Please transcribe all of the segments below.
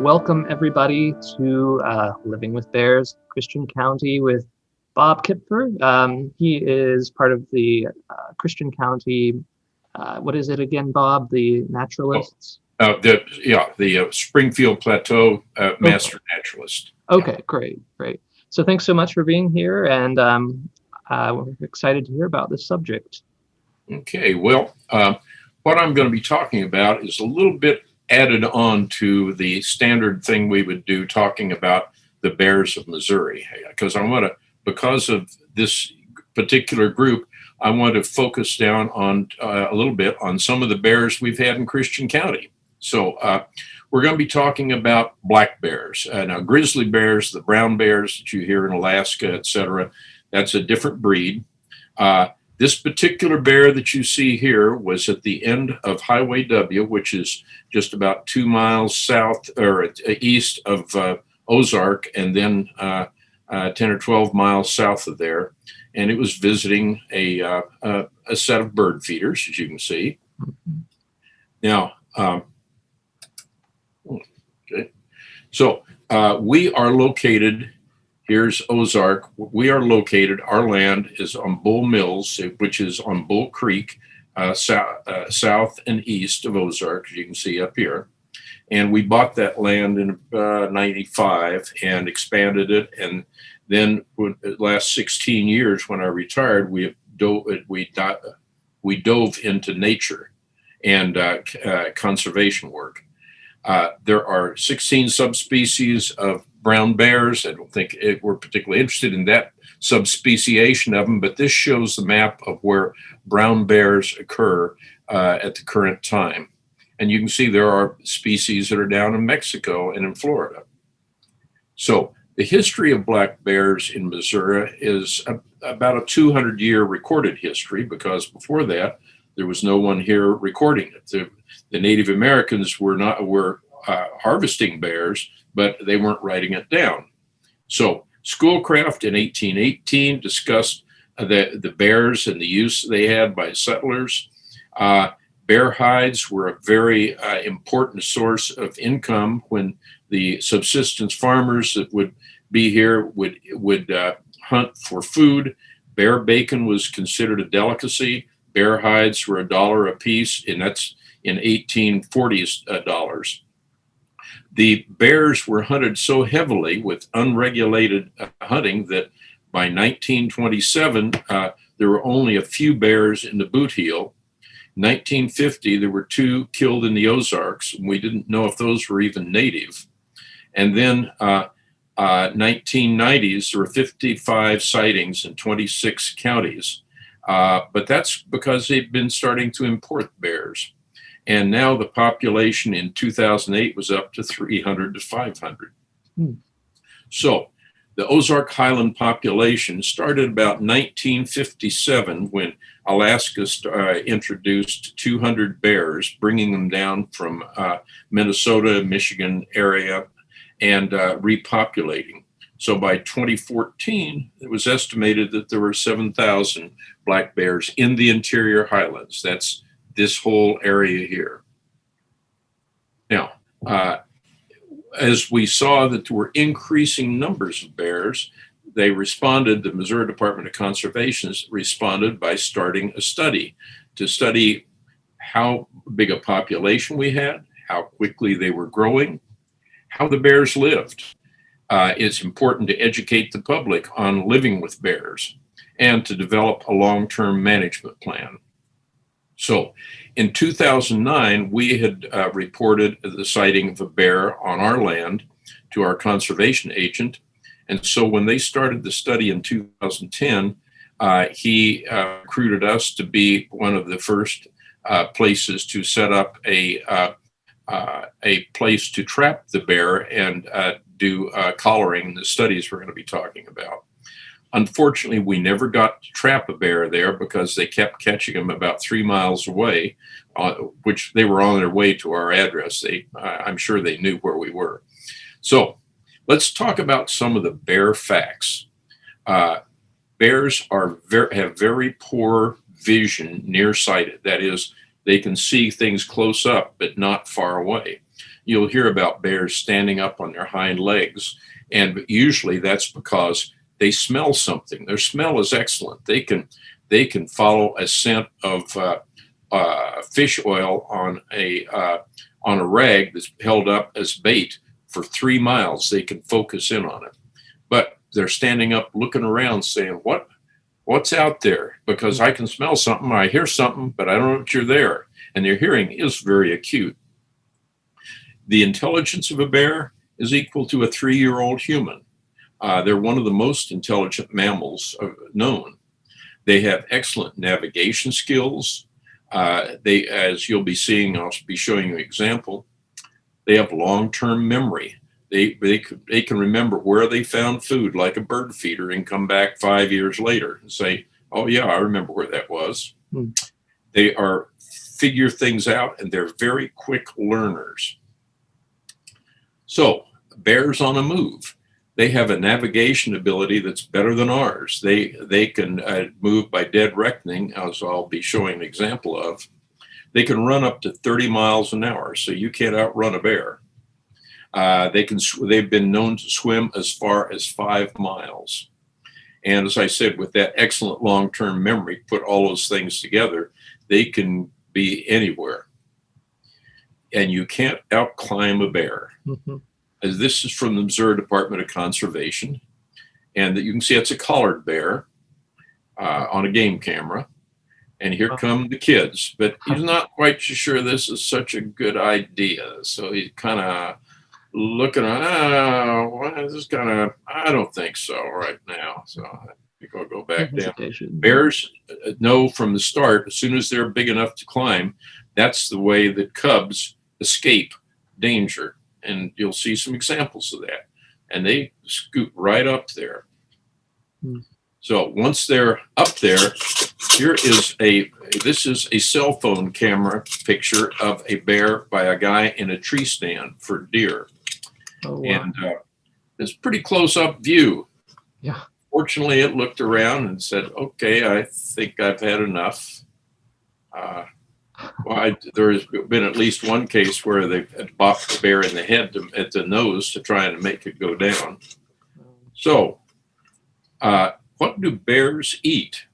welcome everybody to Living with Bears, Christian County with Bob Kipfer. He is part of the Christian County, what is it again, Bob? The Naturalists? The Springfield Plateau Master Naturalist. Okay, great. So thanks so much for being here, and we're excited to hear about this subject. Okay, well, what I'm going to be talking about is a little bit added on to the standard thing we would do, talking about the bears of Missouri, because because of this particular group, I want to focus down on a little bit on some of the bears we've had in Christian County. So we're going to be talking about black bears. Now, grizzly bears, the brown bears that you hear in Alaska, etc., that's a different breed. This particular bear that you see here was at the end of Highway W, which is just about 2 miles south or east of Ozark, and then 10 or 12 miles south of there. And it was visiting a set of bird feeders, as you can see. Now, okay. So we are located. Here's Ozark. We are located, our land is on Bull Mills, which is on Bull Creek, south and east of Ozark, as you can see up here. And we bought that land in 95 and expanded it. And then the last 16 years, when I retired, we dove into nature and conservation work. There are 16 subspecies of brown bears. I don't think we're particularly interested in that subspeciation of them, but this shows the map of where brown bears occur at the current time. And you can see there are species that are down in Mexico and in Florida. So the history of black bears in Missouri is about a 200-year recorded history, because before that, there was no one here recording it. The Native Americans were harvesting bears, but they weren't writing it down. So Schoolcraft in 1818 discussed the bears and the use they had by settlers. Bear hides were a very important source of income when the subsistence farmers that would be here would hunt for food. Bear bacon was considered a delicacy. Bear hides were $1 a piece, and that's in 1840s dollars. The bears were hunted so heavily with unregulated hunting that by 1927, there were only a few bears in the Boot Heel. In 1950, there were 2 killed in the Ozarks, and we didn't know if those were even native. And then 1990s, there were 55 sightings in 26 counties. But that's because they've been starting to import bears. And now the population in 2008 was up to 300 to 500. So the Ozark Highland population started about 1957 when Alaska introduced 200 bears, bringing them down from Minnesota, Michigan area, and repopulating. So by 2014, it was estimated that there were 7,000 black bears in the interior highlands. That's this whole area here. Now, as we saw that there were increasing numbers of bears, the Missouri Department of Conservation responded by starting a study to study how big a population we had, how quickly they were growing, how the bears lived. It's important to educate the public on living with bears and to develop a long-term management plan. So in 2009, we had reported the sighting of a bear on our land to our conservation agent. And so when they started the study in 2010, he recruited us to be one of the first places to set up a place to trap the bear and do collaring, the studies we're going to be talking about. Unfortunately, we never got to trap a bear there because they kept catching them about 3 miles away, which they were on their way to our address. I'm sure they knew where we were. So let's talk about some of the bear facts. Bears have very poor vision nearsighted. That is, they can see things close up, but not far away. you'll hear about bears standing up on their hind legs, and usually that's because they smell something. Their smell is excellent. They can follow a scent of fish oil on a rag that's held up as bait for 3 miles. They can focus in on it, but they're standing up, looking around, saying, "What's out there? Because I can smell something, I hear something, but I don't know that you're there." And their hearing is very acute. The intelligence of a bear is equal to a 3-year-old human. They're one of the most intelligent mammals known. They have excellent navigation skills. As you'll be seeing, I'll be showing you an example. They have long-term memory. They can remember where they found food, like a bird feeder, and come back 5 years later and say, "Oh yeah, I remember where that was." They figure things out, and they're very quick learners. So bears on a move. They have a navigation ability that's better than ours. They can move by dead reckoning, as I'll be showing an example of. They can run up to 30 miles an hour, so you can't outrun a bear. They've been known to swim as far as 5 miles. And as I said, with that excellent long-term memory, put all those things together, they can be anywhere. And you can't outclimb a bear. As this is from the Missouri Department of Conservation. And that you can see it's a collared bear on a game camera. And here come the kids. But he's not quite sure this is such a good idea. So he's kind of looking around, I don't think so right now. So I think I'll go back down. Bears know from the start, as soon as they're big enough to climb, that's the way that cubs escape danger. And you'll see some examples of that. And they scoot right up there. So once they're up there, this is a cell phone camera picture of a bear by a guy in a tree stand for deer. Oh, wow. And it's pretty close up view. Yeah. Fortunately, it looked around and said, "Okay, I think I've had enough." There's been at least one case where they've bopped the bear in the head at the nose to try and make it go down. So, what do bears eat?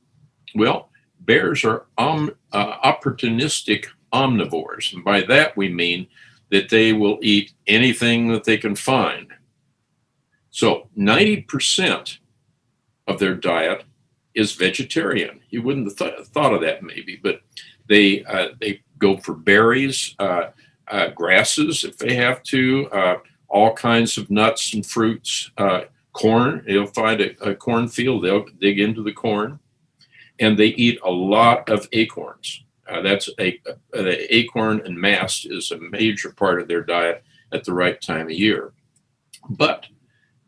Well, bears are opportunistic omnivores. And by that we mean that they will eat anything that they can find. So 90% of their diet is vegetarian. You wouldn't have thought of that maybe, but they go for berries, grasses if they have to, all kinds of nuts and fruits, corn. They'll find a cornfield, they'll dig into the corn, and they eat a lot of acorns. The acorn and mast is a major part of their diet at the right time of year. But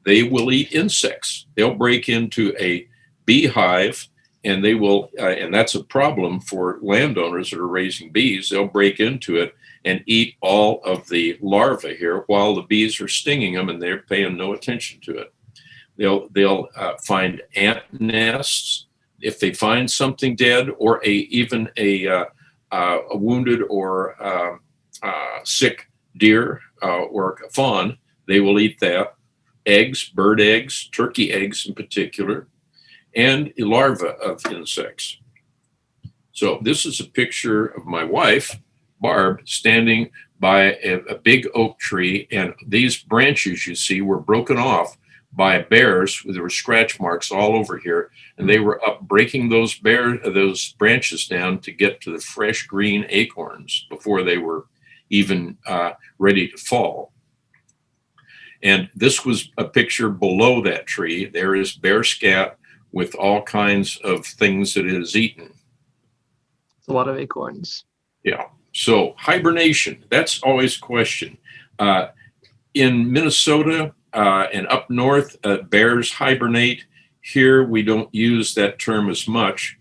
they will eat insects. They'll break into a beehive, and they will, and that's a problem for landowners that are raising bees. They'll break into it and eat all of the larvae here while the bees are stinging them, and they're paying no attention to it. They'll find ant nests. If they find something dead, or even a wounded or sick deer or a fawn, they will eat that. Eggs, bird eggs, turkey eggs in particular, and larvae of insects. So this is a picture of my wife, Barb, standing by a big oak tree, and these branches you see were broken off by bears. There were scratch marks all over here, and they were up breaking those branches down to get to the fresh green acorns before they were even ready to fall. And this was a picture below that tree. There is bear scat with all kinds of things that it has eaten. It's a lot of acorns. Yeah. So hibernation, that's always a question. In Minnesota and up north, bears hibernate. Here, we don't use that term as much.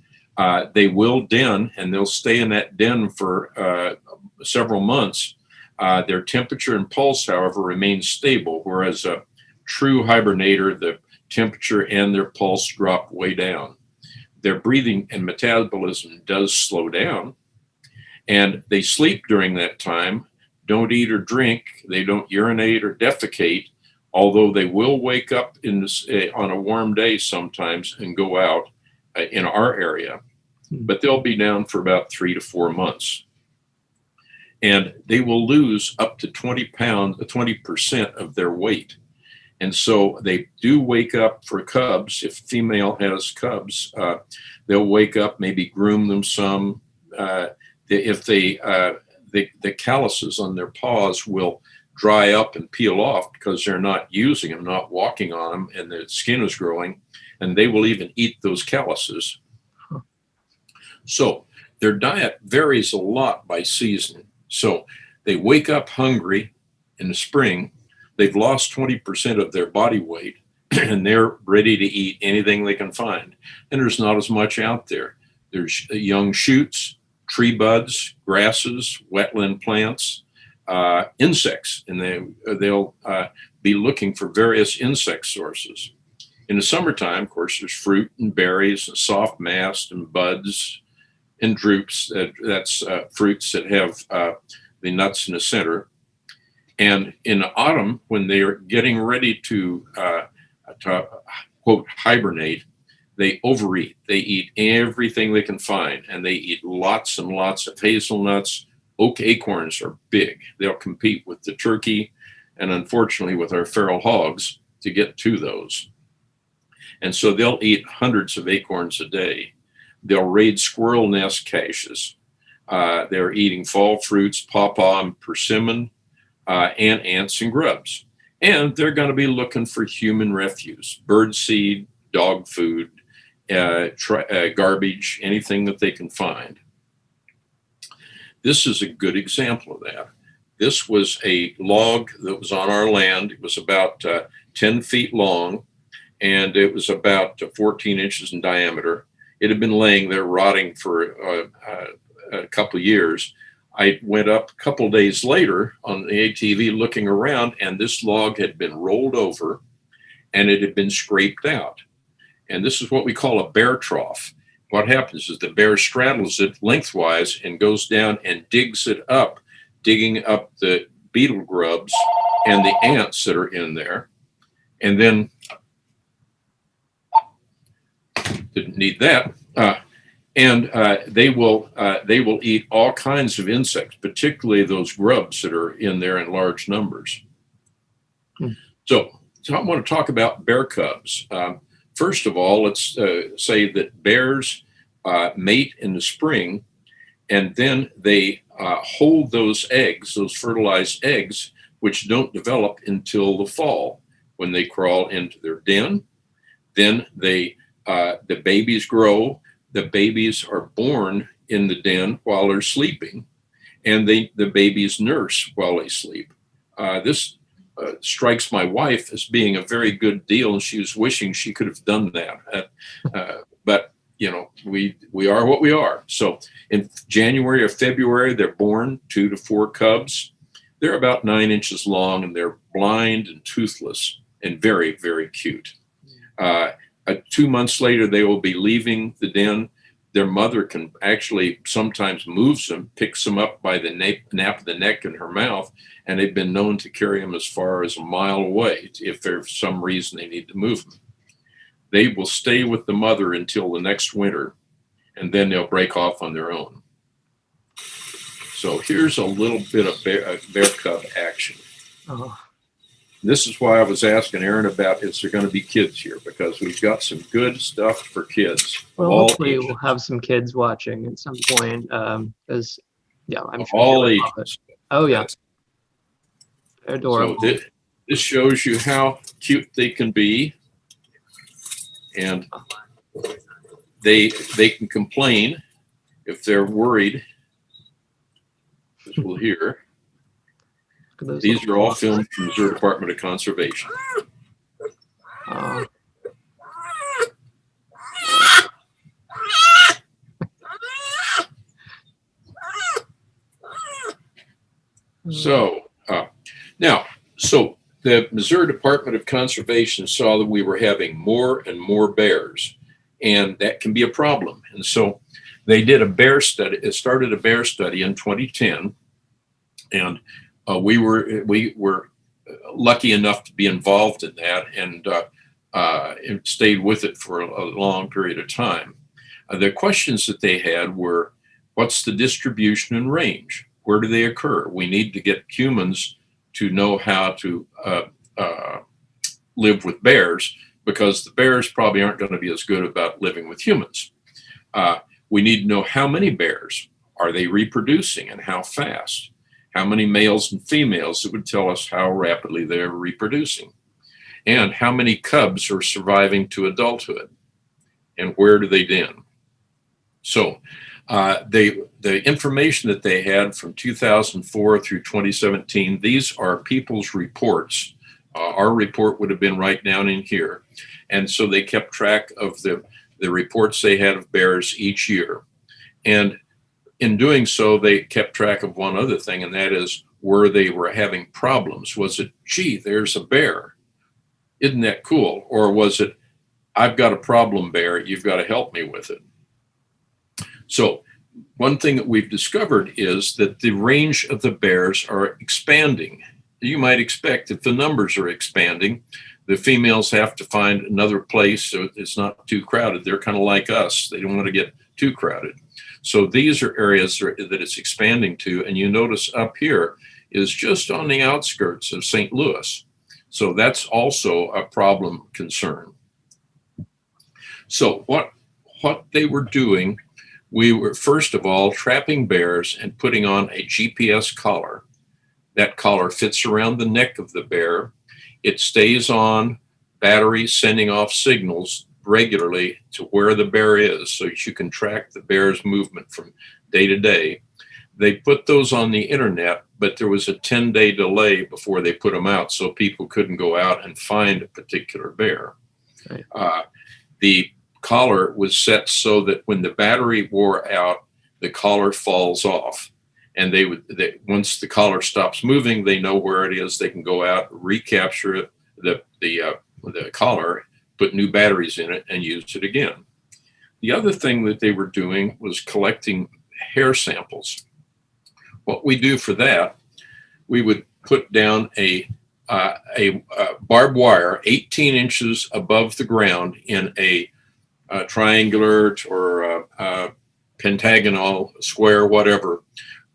They will den, and they'll stay in that den for several months. Their temperature and pulse, however, remain stable, whereas a true hibernator, the temperature and their pulse drop way down. Their breathing and metabolism does slow down, and they sleep during that time. don't eat or drink. They don't urinate or defecate, although they will wake up on a warm day sometimes and go out in our area. But they'll be down for about 3 to 4 months. And they will lose up to 20% of their weight. And so they do wake up for cubs. If female has cubs, they'll wake up, maybe groom them some. If the calluses on their paws will dry up and peel off because they're not using them, not walking on them, and the skin is growing, and they will even eat those calluses. So their diet varies a lot by season. So they wake up hungry in the spring. They've lost 20% of their body weight, and they're ready to eat anything they can find. And there's not as much out there. There's young shoots, tree buds, grasses, wetland plants, insects, and they'll be looking for various insect sources. In the summertime, of course, there's fruit and berries and soft mast and buds and drupes. That's fruits that have the nuts in the center. And in autumn, when they are getting ready to quote, hibernate, they overeat. They eat everything they can find, and they eat lots and lots of hazelnuts. Oak acorns are big. They'll compete with the turkey and, unfortunately, with our feral hogs to get to those. And so they'll eat hundreds of acorns a day. They'll raid squirrel nest caches. They're eating fall fruits, pawpaw and persimmon, and ants and grubs. And they're going to be looking for human refuse, bird seed, dog food, garbage, anything that they can find. This is a good example of that. This was a log that was on our land. It was about 10 feet long, and it was about 14 inches in diameter. It had been laying there rotting for a couple of years. I went up a couple of days later on the ATV looking around, and this log had been rolled over and it had been scraped out. And this is what we call a bear trough. What happens is the bear straddles it lengthwise and goes down and digs it up, digging up the beetle grubs and the ants that are in there. And then, didn't need that. They will eat all kinds of insects, particularly those grubs that are in there in large numbers. So I want to talk about bear cubs. First of all, let's say that bears mate in the spring, and then they hold those eggs, those fertilized eggs, which don't develop until the fall when they crawl into their den. Then the babies grow. The babies are born in the den while they're sleeping, and the babies nurse while they sleep. This strikes my wife as being a very good deal, and she was wishing she could have done that. But you know, we are what we are. So in January or February, they're born 2 to 4 cubs. They're about 9 inches long, and they're blind and toothless and very, very cute. 2 months later, they will be leaving the den. Their mother can actually sometimes moves them, picks them up by the nape of the neck in her mouth, and they've been known to carry them as far as a mile away if there's some reason they need to move them. They will stay with the mother until the next winter, and then they'll break off on their own. So here's a little bit of bear cub action. Oh. This is why I was asking Aaron about, is there going to be kids here? Because we've got some good stuff for kids. Well, hopefully we'll have some kids watching at some point. Because, yeah, I'm sure all ages. Oh, yeah. They're adorable. So this shows you how cute they can be. And they can complain if they're worried, as we'll hear. These are all filmed from the Missouri Department of Conservation. So the Missouri Department of Conservation saw that we were having more and more bears, and that can be a problem. And so they did a bear study. It started a bear study in 2010, and We were lucky enough to be involved in that, and stayed with it for a long period of time. The questions that they had were, what's the distribution and range? Where do they occur? We need to get humans to know how to live with bears, because the bears probably aren't going to be as good about living with humans. We need to know how many bears. Are they reproducing and how fast? How many males and females? It would tell us how rapidly they're reproducing. And how many cubs are surviving to adulthood? And where do they den? So the information that they had from 2004 through 2017, these are people's reports. Our report would have been right down in here. And so they kept track of the reports they had of bears each year. And in doing so, they kept track of one other thing, and that is where they were having problems. Was it, gee, there's a bear? Isn't that cool? Or was it, I've got a problem bear, you've got to help me with it? So one thing that we've discovered is that the range of the bears are expanding. You might expect if the numbers are expanding, the females have to find another place so it's not too crowded. They're kind of like us. They don't want to get too crowded. So these are areas that it's expanding to. And you notice up here is just on the outskirts of St. Louis. So that's also a problem concern. So what they were doing, we were first of all trapping bears and putting on a GPS collar. That collar fits around the neck of the bear. It stays on batteries, sending off signals regularly to where the bear is, so that you can track the bear's movement from day to day. They put those on the internet, but there was a 10-day delay before they put them out, so people couldn't go out and find a particular bear. Right. The collar was set so that when the battery wore out, the collar falls off. And once the collar stops moving, they know where it is. They can go out, recapture it, the collar, put new batteries in it, and use it again. The other thing that they were doing was collecting hair samples. What we do for that, we would put down a barbed wire 18 inches above the ground in a triangular or pentagonal, square, whatever,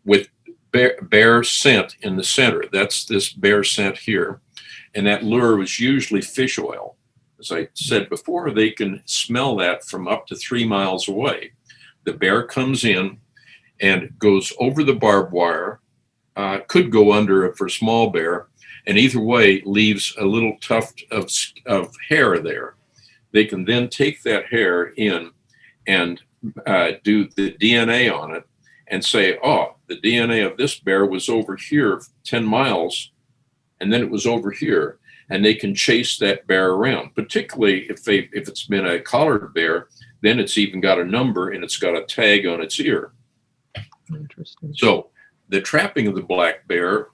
with bear scent in the center. That's this bear scent here. And that lure was usually fish oil. As I said before, they can smell that from up to 3 miles away. The bear comes in and goes over the barbed wire, could go under for a small bear, and either way leaves a little tuft of hair there. They can then take that hair in and do the DNA on it and say, oh, the DNA of this bear was over here 10 miles, and then it was over here. And they can chase that bear around, particularly if it's been a collared bear, then it's even got a number and it's got a tag on its ear. Interesting. So the trapping of the black bear,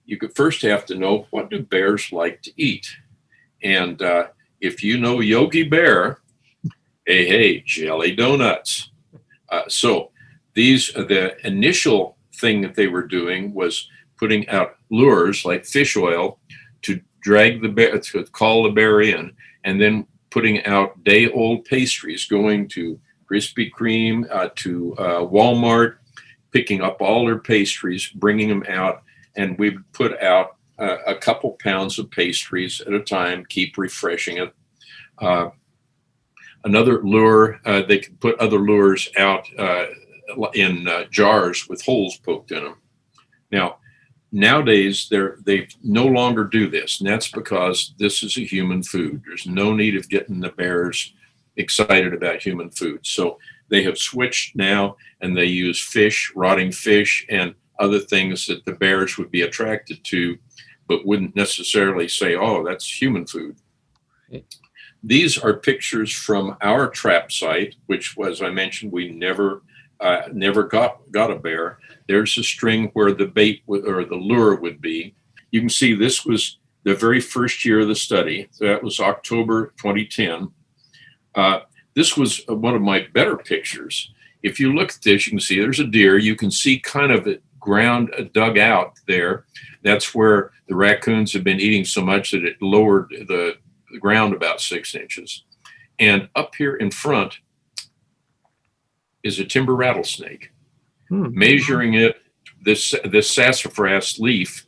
you could first have to know, what do bears like to eat? And if you know Yogi Bear, hey, jelly donuts. So the initial thing that they were doing was putting out lures like fish oil to drag the bear, to call the bear in, and then putting out day-old pastries, going to Krispy Kreme, to Walmart, picking up all their pastries, bringing them out, and we would put out a couple pounds of pastries at a time, keep refreshing it. Another lure, they could put other lures out in jars with holes poked in them. Now, nowadays, they no longer do this, and that's because this is a human food. There's no need of getting the bears excited about human food. So they have switched now, and they use fish, rotting fish, and other things that the bears would be attracted to, but wouldn't necessarily say, oh, that's human food. Right. These are pictures from our trap site, which, as I mentioned, we never got a bear. There's a string where the bait or the lure would be. You can see this was the very first year of the study. So that was October 2010. This was one of my better pictures. If you look at this, you can see there's a deer. You can see kind of the ground dug out there. That's where the raccoons have been eating so much that it lowered the ground about 6 inches. And up here in front is a timber rattlesnake. Measuring it, this sassafras leaf,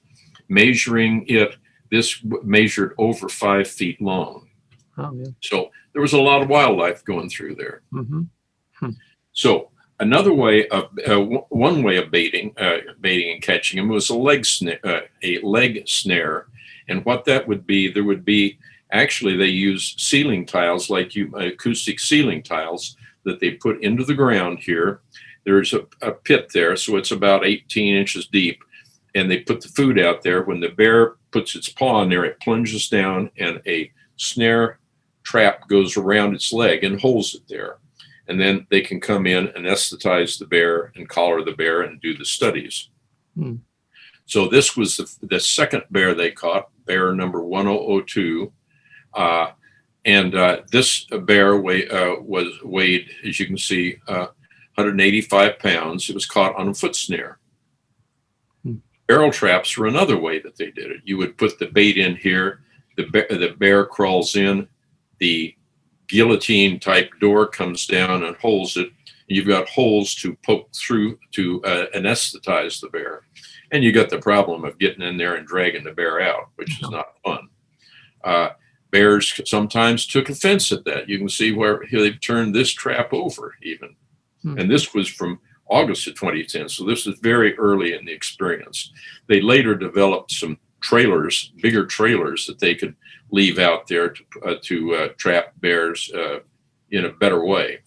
measuring it, this measured over 5 feet long. Oh, yeah. So there was a lot of wildlife going through there. So another way of one way of baiting and catching them was a leg snare, and what that would be, there would be actually they use ceiling tiles, like acoustic ceiling tiles that they put into the ground here. There's a pit there, so it's about 18 inches deep, and they put the food out there. When the bear puts its paw in there, it plunges down, and a snare trap goes around its leg and holds it there. And then they can come in and anesthetize the bear and collar the bear and do the studies. So this was the second bear they caught, bear number 1002. This bear weighed, as you can see, 185 pounds. It was caught on a foot snare. Barrel traps were another way that they did it. You would put the bait in here, the bear crawls in, the guillotine type door comes down and holds it. You've got holes to poke through to anesthetize the bear. And you got the problem of getting in there and dragging the bear out, which is not fun. Bears sometimes took offense at that. You can see where they've turned this trap over even. And this was from August of 2010. So this is very early in the experience. They later developed some trailers, bigger trailers that they could leave out there to trap bears in a better way.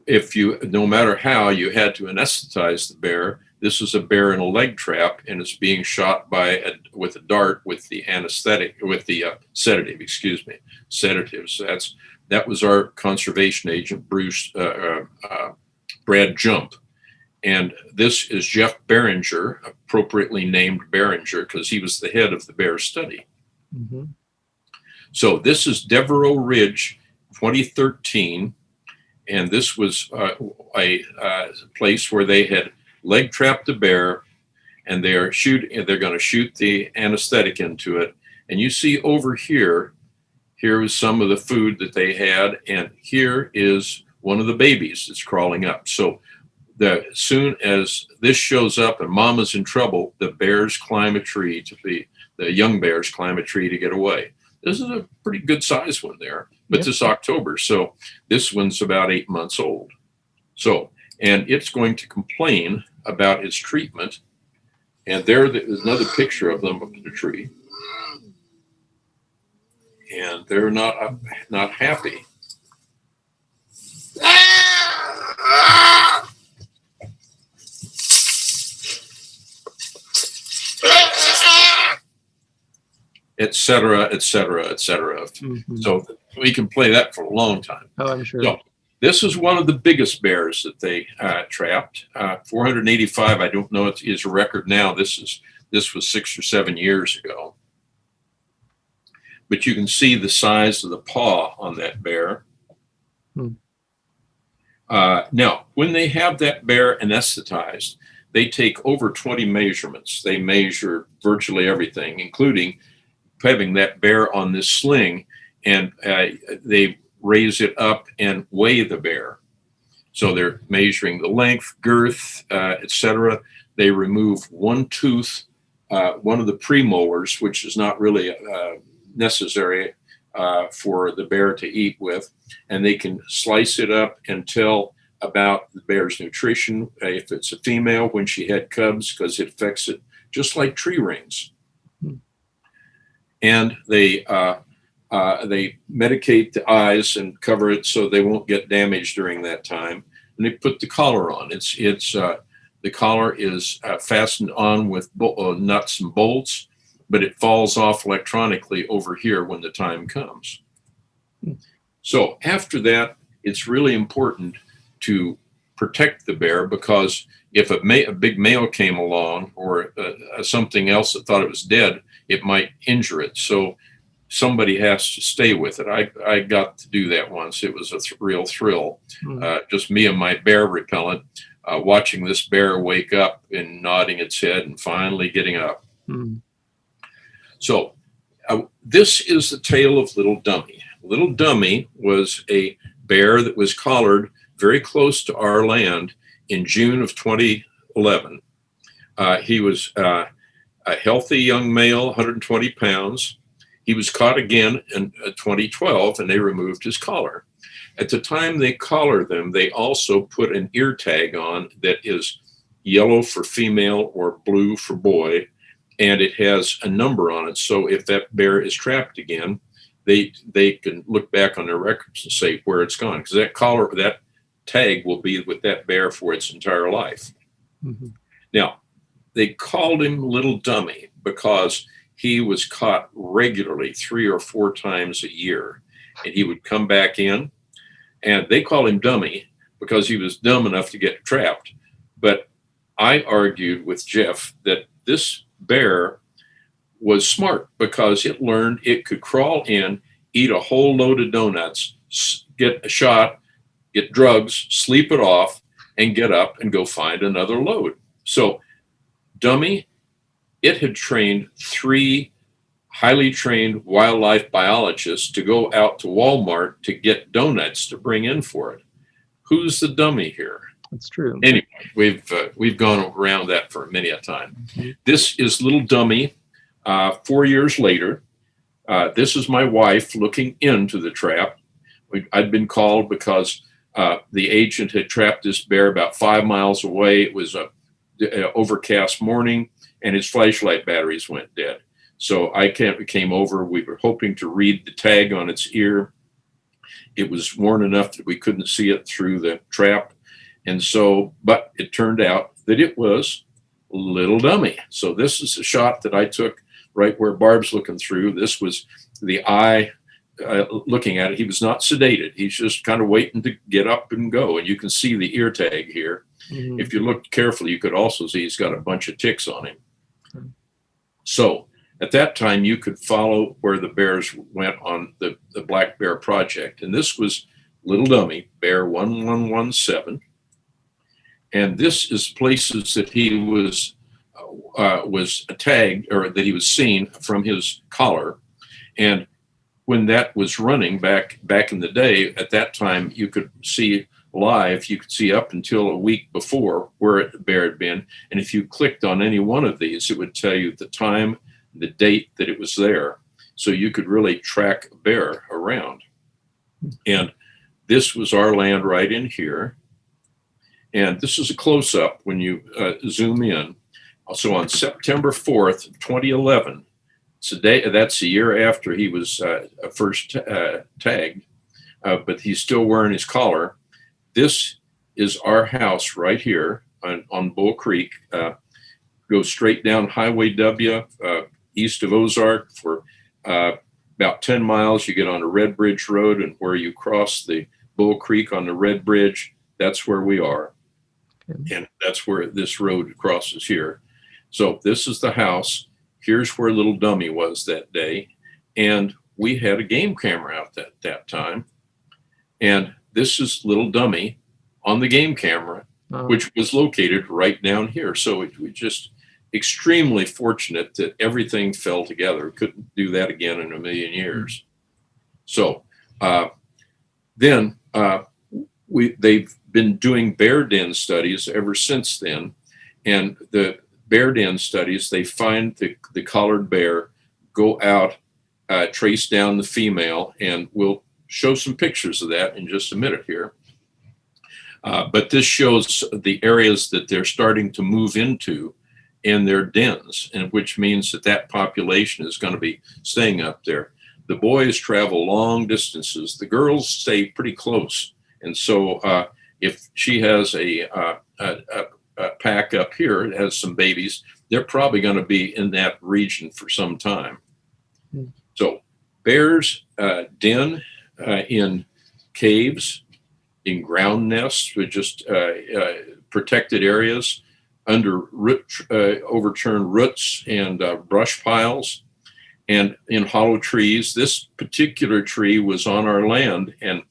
No matter how, you had to anesthetize the bear. This is a bear in a leg trap, and it's being shot with a dart with the sedatives. That was our conservation agent, Brad Jump. And this is Jeff Behringer, appropriately named Behringer because he was the head of the bear study. So this is Devereaux Ridge, 2013. And this was a place where they had leg trapped a bear, and they're going to shoot the anesthetic into it. And you see over here is some of the food that they had, and here is one of the babies that's crawling up. So soon as this shows up and mama's in trouble, the bears climb a tree the young bears climb a tree to get away. This is a pretty good size one there, but This October. So this one's about 8 months old. So, and it's going to complain about its treatment. And there's another picture of them up in the tree. And they're not happy. Et cetera, et cetera, et cetera. So we can play that for a long time. Oh, I'm sure. So this is one of the biggest bears that they trapped. 485. I don't know, it is a record now. This was 6 or 7 years ago. But you can see the size of the paw on that bear. Now, when they have that bear anesthetized, they take over 20 measurements. They measure virtually everything, including having that bear on this sling, and they raise it up and weigh the bear. So they're measuring the length, girth, etc. They remove one tooth, one of the premolars, which is not really necessary for the bear to eat with, and they can slice it up and tell about the bear's nutrition, if it's a female, when she had cubs, because it affects it just like tree rings. And they medicate the eyes and cover it so they won't get damaged during that time. And they put the collar on. The collar is fastened on with nuts and bolts, but it falls off electronically over here when the time comes. So after that, it's really important to protect the bear, because if a big male came along or something else that thought it was dead, it might injure it. So somebody has to stay with it. I got to do that once. It was a real thrill. Just me and my bear repellent. watching this bear wake up and nodding its head and finally getting up. Mm. So this is the tale of Little Dummy. Little Dummy was a bear that was collared very close to our land in June of 2011. He was a healthy young male, 120 pounds. He was caught again in 2012, and they removed his collar. At the time they collared them, they also put an ear tag on that is yellow for female or blue for boy, and it has a number on it. So if that bear is trapped again, they can look back on their records and say where it's gone, because that collar, that tag will be with that bear for its entire life. Mm-hmm. Now, they called him Little Dummy because he was caught regularly 3 or 4 times a year, and he would come back in, and they call him Dummy because he was dumb enough to get trapped. But I argued with Jeff that this bear was smart because it learned it could crawl in, eat a whole load of donuts, get a shot, get drugs, sleep it off, and get up and go find another load. So Dummy, it had trained 3 highly trained wildlife biologists to go out to Walmart to get donuts to bring in for it. Who's the dummy here? That's true. Anyway, we've gone around that for many a time. Mm-hmm. This is Little Dummy 4 years later. This is my wife looking into the trap. I'd been called because the agent had trapped this bear about 5 miles away. It was a overcast morning, and his flashlight batteries went dead. So I came over. We were hoping to read the tag on its ear. It was worn enough that we couldn't see it through the trap. And so, but it turned out that it was Little Dummy. So this is a shot that I took right where Barb's looking through. This was the eye looking at it. He was not sedated. He's just kind of waiting to get up and go. And you can see the ear tag here. Mm-hmm. If you look carefully, you could also see he's got a bunch of ticks on him. Mm-hmm. So at that time, you could follow where the bears went on the Black Bear Project. And this was Little Dummy, Bear 1117. And this is places that he was tagged, or that he was seen from his collar. And when that was running back in the day, at that time, you could see live, you could see up until a week before where the bear had been. And if you clicked on any one of these, it would tell you the time, the date that it was there. So you could really track a bear around. And this was our land right in here. And this is a close-up when you zoom in. So on September 4th, 2011, today, that's a year after he was first tagged, but he's still wearing his collar. This is our house right here on Bull Creek. Go straight down Highway W, east of Ozark for about 10 miles. You get on a Red Bridge Road, and where you cross the Bull Creek on the Red Bridge, that's where we are. Okay. And that's where this road crosses here. So this is the house. Here's where Little Dummy was that day. And we had a game camera out that time. And this is Little Dummy on the game camera, which was located right down here. So we just extremely fortunate that everything fell together. Couldn't do that again in a million years. So then they've been doing bear den studies ever since then. And the bear den studies, they find the collared bear, go out, trace down the female, and we'll show some pictures of that in just a minute here. But this shows the areas that they're starting to move into in their dens, and which means that population is going to be staying up there. The boys travel long distances. The girls stay pretty close. And so if she has a pack up here, it has some babies, they're probably going to be in that region for some time. Mm. So bears den in caves, in ground nests with just protected areas, under overturned roots and brush piles, and in hollow trees. This particular tree was on our land, and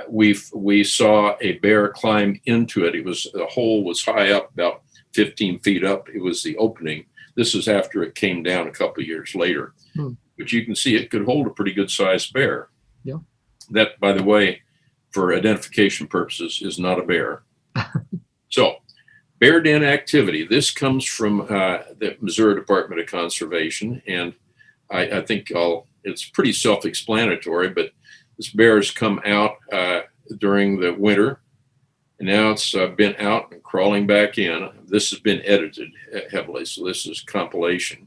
we saw a bear climb into it. The hole was high up, about 15 feet up. It was the opening. This is after it came down a couple of years later. But you can see it could hold a pretty good sized bear. Yeah. That, by the way, for identification purposes, is not a bear. So, bear den activity. This comes from the Missouri Department of Conservation, and I think it's pretty self-explanatory, but this bear has come out during the winter, and now it's been out and crawling back in. This has been edited heavily, so this is compilation.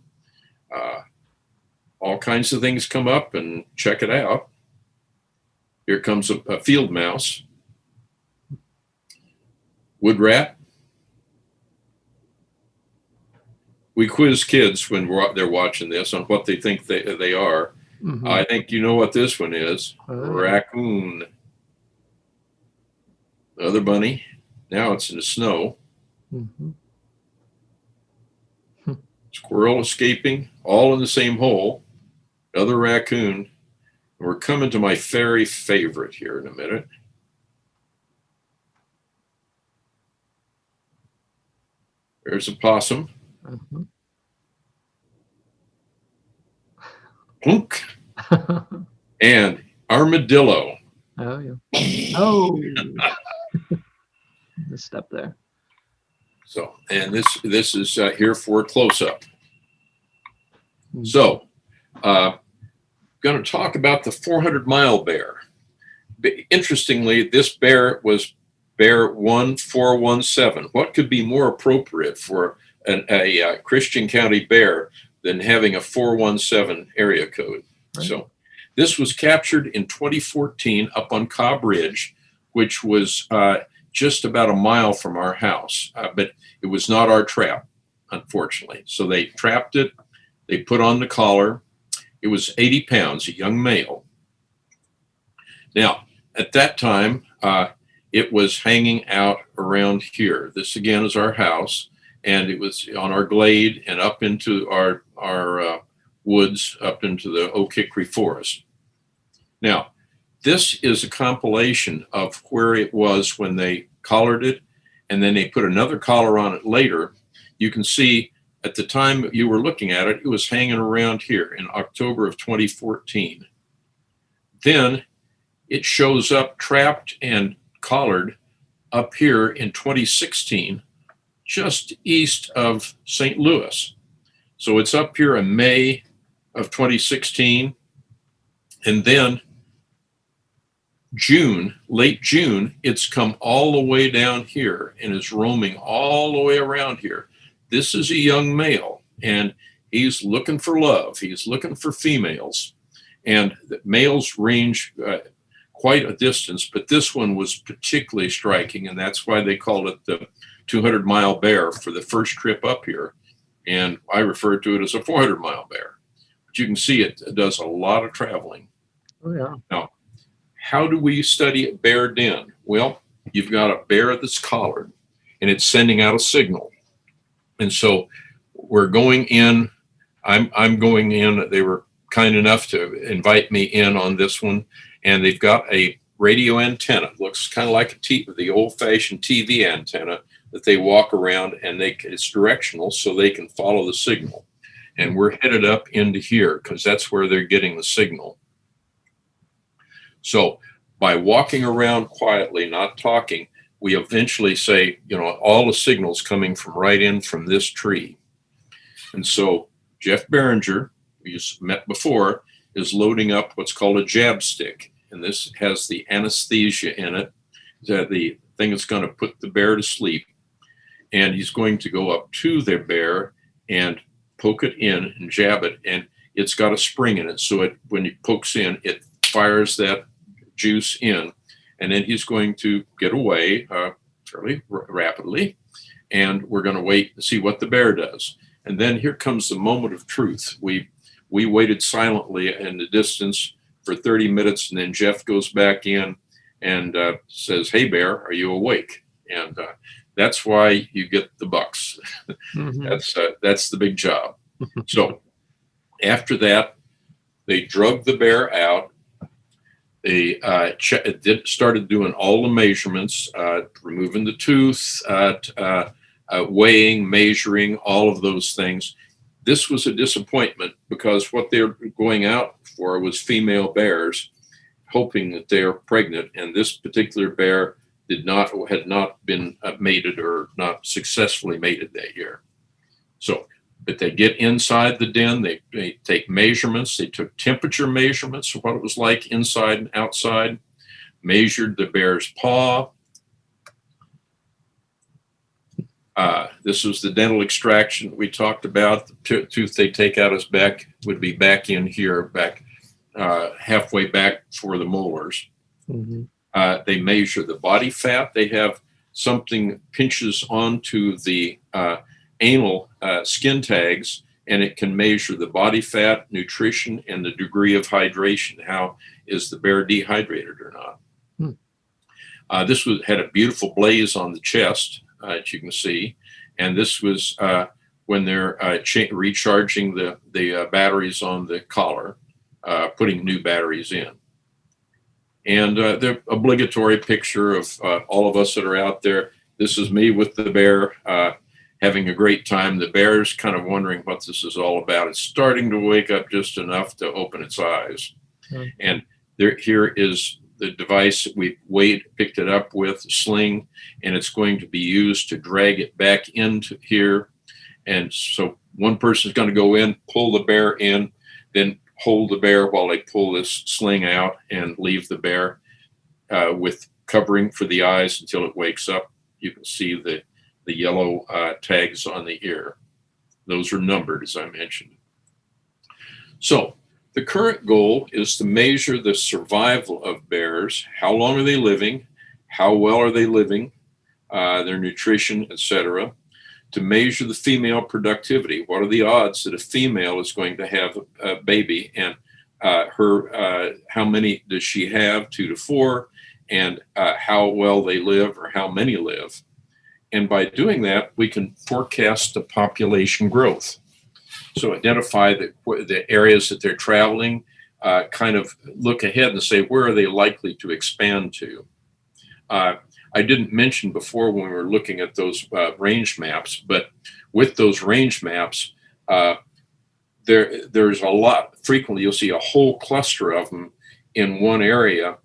All kinds of things come up, and check it out. Here comes a field mouse, wood rat. We quiz kids when they're watching this on what they think they are. I think you know what this one is. Raccoon. Another bunny. Now it's in the snow. Squirrel escaping, all in the same hole. Another raccoon. We're coming to my very favorite here in a minute. There's a possum. Plunk. And armadillo. Oh, yeah. Oh. The step there. So, and this is here for a close-up. So, going to talk about the 400-mile bear. Interestingly, this bear was bear 1417. What could be more appropriate for a Christian County bear than having a 417 area code? Right. So this was captured in 2014 up on Cobb Ridge, which was just about a mile from our house, but it was not our trap, unfortunately. So they trapped it, they put on the collar. It was 80 pounds, a young male. Now, at that time, it was hanging out around here. This again is our house, and it was on our glade and up into our woods, up into the Oak Hickory forest. Now, this is a compilation of where it was when they collared it, and then they put another collar on it later. You can see at the time you were looking at it, it was hanging around here in October of 2014. Then it shows up trapped and collared up here in 2016, just east of St. Louis. So it's up here in May of 2016. And then June, late June, it's come all the way down here and is roaming all the way around here. This is a young male, and he's looking for love. He's looking for females, and the males range quite a distance, but this one was particularly striking, and that's why they called it the 200-mile bear for the first trip up here, and I refer to it as a 400-mile bear. But you can see it does a lot of traveling. Oh, yeah. Now, how do we study a bear den? Well, you've got a bear that's collared, and it's sending out a signal. And so we're going in, I'm going in, they were kind enough to invite me in on this one, and they've got a radio antenna. It looks kind of like the old-fashioned TV antenna that they walk around, and it's directional so they can follow the signal. And we're headed up into here because that's where they're getting the signal. So by walking around quietly, not talking, we eventually say, all the signals coming from right in from this tree. And so Jeff Behringer, who you met before, is loading up what's called a jab stick. And this has the anesthesia in it, the thing that's going to put the bear to sleep. And he's going to go up to the bear and poke it in and jab it. And it's got a spring in it. So when he pokes in, it fires that juice in. And then he's going to get away fairly rapidly. And we're going to wait to see what the bear does. And then here comes the moment of truth. We waited silently in the distance for 30 minutes. And then Jeff goes back in and says, "Hey, bear, are you awake?" And that's why you get the bucks. Mm-hmm. That's the big job. So after that, they drug the bear out. They started doing all the measurements, removing the tooth, weighing, measuring, all of those things. This was a disappointment because what they're going out for was female bears, hoping that they are pregnant. And this particular bear had not been mated or not successfully mated that year. So, but they get inside the den, they take measurements, they took temperature measurements of what it was like inside and outside, measured the bear's paw. This was the dental extraction we talked about. The tooth they take out his back would be back in here, halfway back for the molars. Mm-hmm. They measure the body fat. They have something pinches onto the anal skin tags, and it can measure the body fat, nutrition, and the degree of hydration. How is the bear dehydrated or not? This had a beautiful blaze on the chest, as you can see, and this was when they're recharging the batteries on the collar, putting new batteries in. And the obligatory picture of all of us that are out there. This is me with the bear, having a great time. The bear's kind of wondering what this is all about. It's starting to wake up just enough to open its eyes. Mm-hmm. And here is the device that we picked it up with, a sling, and it's going to be used to drag it back into here. And so one person's going to go in, pull the bear in, then hold the bear while they pull this sling out and leave the bear with covering for the eyes until it wakes up. You can see the yellow tags on the ear. Those are numbered, as I mentioned. So the current goal is to measure the survival of bears. How long are they living? How well are they living? Their nutrition, etc. To measure the female productivity. What are the odds that a female is going to have a baby, and how many does she have, 2 to 4, and how well they live or how many live. And by doing that, we can forecast the population growth. So identify the areas that they're traveling, kind of look ahead and say, where are they likely to expand to? I didn't mention before when we were looking at those range maps, but with those range maps, there's a lot. Frequently, you'll see a whole cluster of them in one area.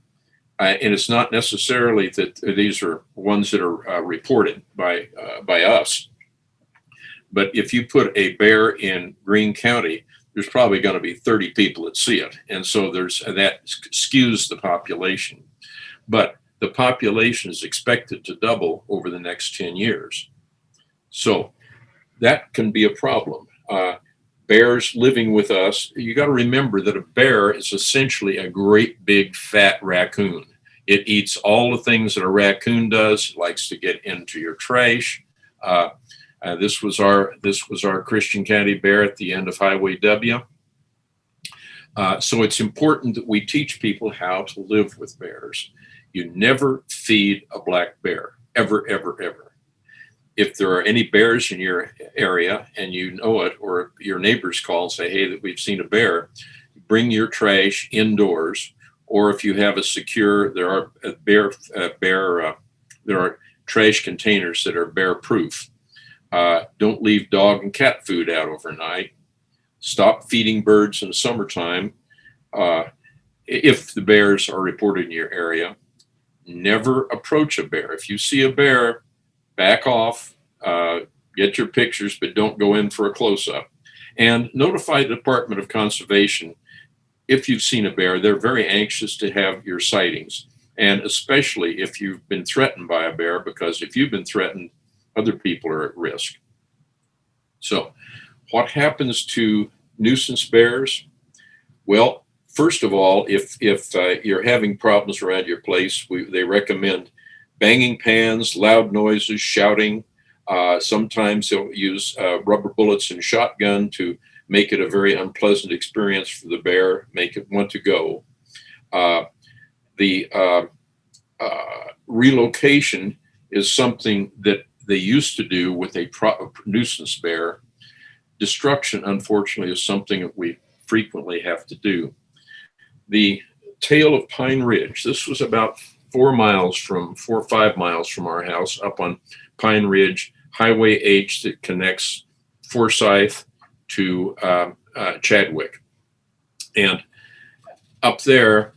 And it's not necessarily that these are ones that are reported by us. But if you put a bear in Greene County, there's probably going to be 30 people that see it. And so that skews the population. But the population is expected to double over the next 10 years. So that can be a problem. Bears living with us, you got to remember that a bear is essentially a great big fat raccoon. It eats all the things that a raccoon does. It likes to get into your trash. This was our Christian County bear at the end of Highway W. So it's important that we teach people how to live with bears. You never feed a black bear, ever, ever, ever. If there are any bears in your area and you know it, or your neighbors call and say, hey, that we've seen a bear, bring your trash indoors. Or if you have there are trash containers that are bear proof. Don't leave dog and cat food out overnight. Stop feeding birds in the summertime. If the bears are reported in your area, never approach a bear. If you see a bear, back off, get your pictures, but don't go in for a close-up. And notify the Department of Conservation if you've seen a bear. They're very anxious to have your sightings, and especially if you've been threatened by a bear, because if you've been threatened, other people are at risk. So what happens to nuisance bears? Well, first of all, if you're having problems around your place, they recommend banging pans, loud noises, shouting. Sometimes they'll use rubber bullets and shotgun to make it a very unpleasant experience for the bear, make it want to go. The relocation is something that they used to do with a nuisance bear. Destruction, unfortunately, is something that we frequently have to do. The tail of Pine Ridge. This was about 4 or 5 miles from our house, up on Pine Ridge, Highway H that connects Forsyth to Chadwick. And up there,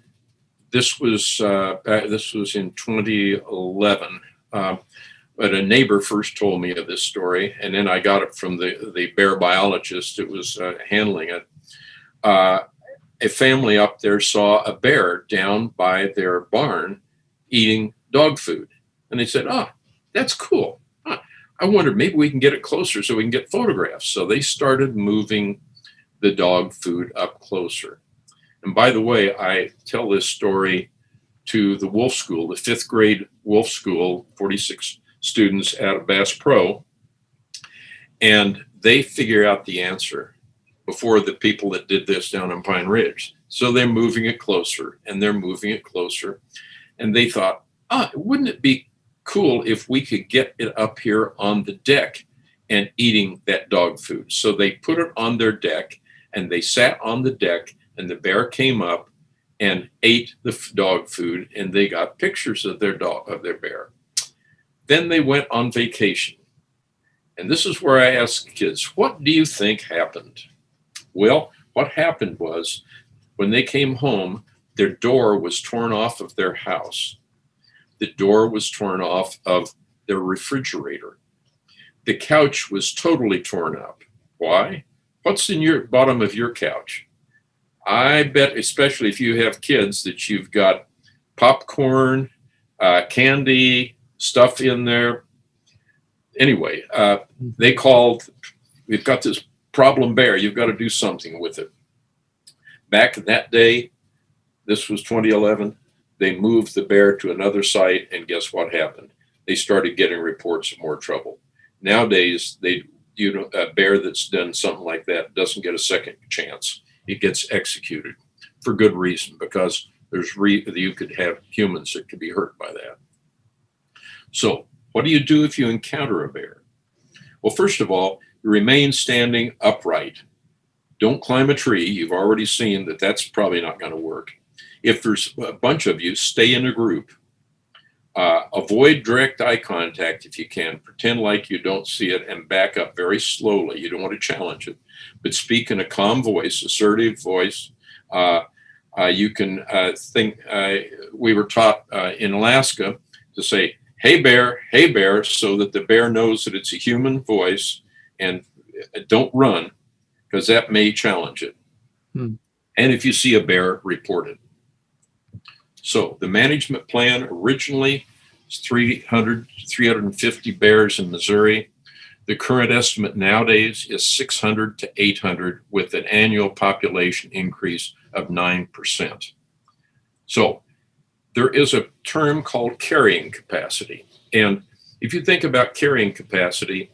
this was in 2011. But a neighbor first told me of this story, and then I got it from the bear biologist that was handling it. A family up there saw a bear down by their barn eating dog food. And they said, "Oh, that's cool. I wondered maybe we can get it closer so we can get photographs." So they started moving the dog food up closer. And by the way, I tell this story to the Wolf School, the 5th grade Wolf School, 46 students out of Bass Pro, and they figure out the answer before the people that did this down on Pine Ridge. So they're moving it closer, and they're moving it closer. And they thought, wouldn't it be cool if we could get it up here on the deck and eating that dog food? So they put it on their deck, and they sat on the deck, and the bear came up and ate the dog food, and they got pictures of their bear. Then they went on vacation. And this is where I ask kids, what do you think happened? Well, what happened was when they came home, their door was torn off of their house. The door was torn off of their refrigerator. The couch was totally torn up. Why? What's in your bottom of your couch? I bet, especially if you have kids, that you've got popcorn, candy, stuff in there. Anyway, they called, "We've got this problem bear. You've got to do something with it." Back in that day, this was 2011, they moved the bear to another site, and guess what happened? They started getting reports of more trouble. Nowadays, a bear that's done something like that doesn't get a second chance. It gets executed for good reason, because you could have humans that could be hurt by that. So what do you do if you encounter a bear? Well, first of all, you remain standing upright. Don't climb a tree. You've already seen that that's probably not going to work. If there's a bunch of you, stay in a group. Avoid direct eye contact if you can. Pretend like you don't see it and back up very slowly. You don't want to challenge it, but speak in a calm voice, assertive voice. You can think, we were taught in Alaska to say, hey bear," so that the bear knows that it's a human voice, and don't run, because that may challenge it. And if you see a bear, report it. So the management plan originally is 350 bears in Missouri. The current estimate nowadays is 600 to 800, with an annual population increase of 9%. So there is a term called carrying capacity. And if you think about carrying capacity,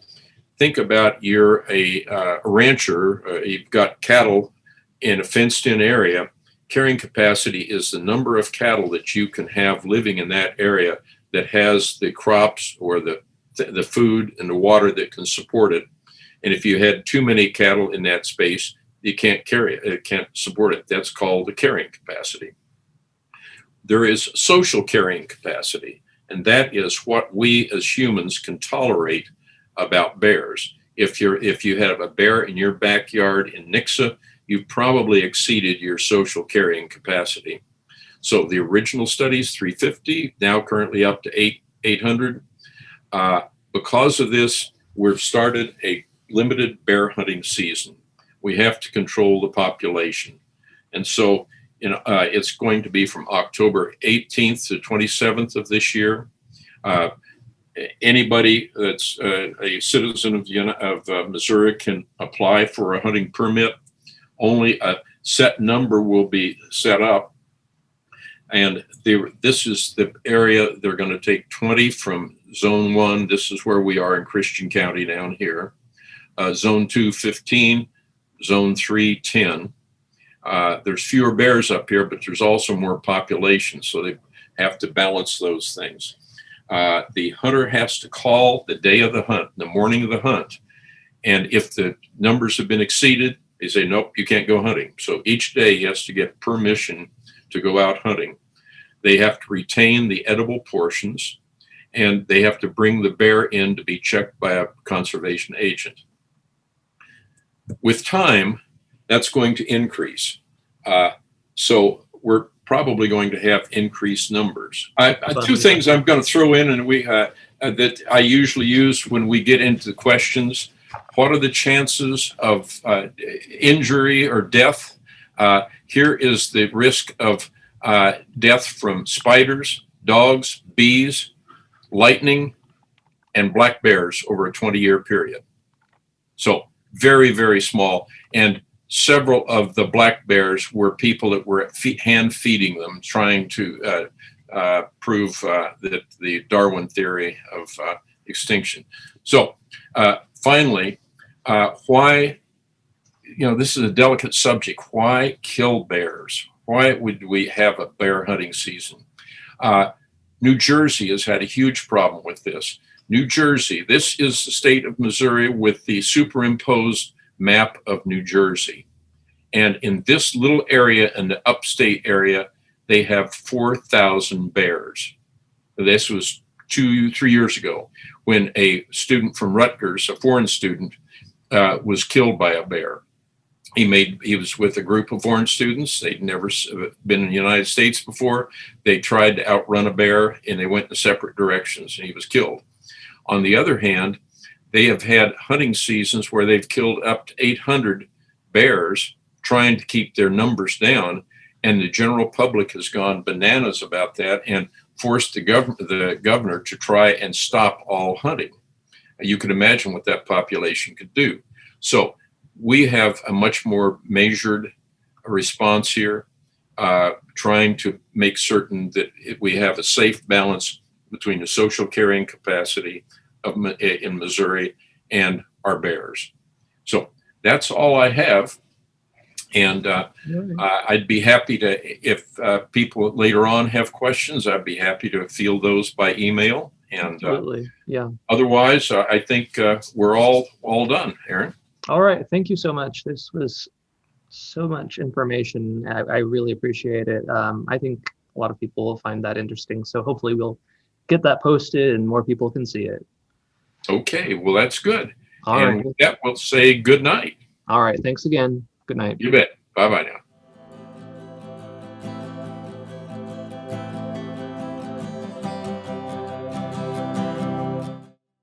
think about you're a rancher, you've got cattle in a fenced-in area. Carrying capacity is the number of cattle that you can have living in that area that has the crops or the food and the water that can support it. And if you had too many cattle in that space, you can't carry it, it can't support it. That's called the carrying capacity. There is social carrying capacity, and that is what we as humans can tolerate about bears. If you have a bear in your backyard in Nixa, you've probably exceeded your social carrying capacity. So the original studies, 350, now currently up to 800. Because of this, we've started a limited bear hunting season. We have to control the population. And so it's going to be from October 18th to 27th of this year. Anybody that's a citizen of Missouri can apply for a hunting permit. Only a set number will be set up. And this is the area they're going to take 20 from Zone 1. This is where we are in Christian County down here. Zone 2, 15. Zone 3, 10. There's fewer bears up here, but there's also more population, so they have to balance those things. The hunter has to call the day of the hunt, the morning of the hunt. And if the numbers have been exceeded, they say, nope, you can't go hunting. So each day he has to get permission to go out hunting. They have to retain the edible portions, and they have to bring the bear in to be checked by a conservation agent. With time, that's going to increase. So we're probably going to have increased numbers. Two things I'm going to throw in, and that I usually use when we get into questions. What are the chances of injury or death? Here is the risk of death from spiders, dogs, bees, lightning, and black bears over a 20-year period. So very, very small. And several of the black bears were people that were hand feeding them, trying to prove that the Darwin theory of extinction. So finally, why, this is a delicate subject. Why kill bears? Why would we have a bear hunting season? New Jersey has had a huge problem with this. New Jersey, this is the state of Missouri with the superimposed map of New Jersey. And in this little area, in the upstate area, they have 4,000 bears. This was 2-3 years ago when a student from Rutgers, a foreign student, was killed by a bear. He was with a group of foreign students. They'd never been in the United States before. They tried to outrun a bear, and they went in separate directions, and he was killed. On the other hand, they have had hunting seasons where they've killed up to 800 bears trying to keep their numbers down, and the general public has gone bananas about that and forced the governor to try and stop all hunting. You can imagine what that population could do. So we have a much more measured response here, trying to make certain that we have a safe balance between the social carrying capacity in Missouri and our bears. So that's all I have. And I'd be happy to, if people later on have questions, I'd be happy to field those by email. And otherwise, I think we're all done, Aaron. All right. Thank you so much. This was so much information. I really appreciate it. I think a lot of people will find that interesting. So hopefully we'll get that posted and more people can see it. Okay. Well, that's good. All right. With that, we'll say good night. All right. Thanks again. Good night. You bet. Bye-bye now.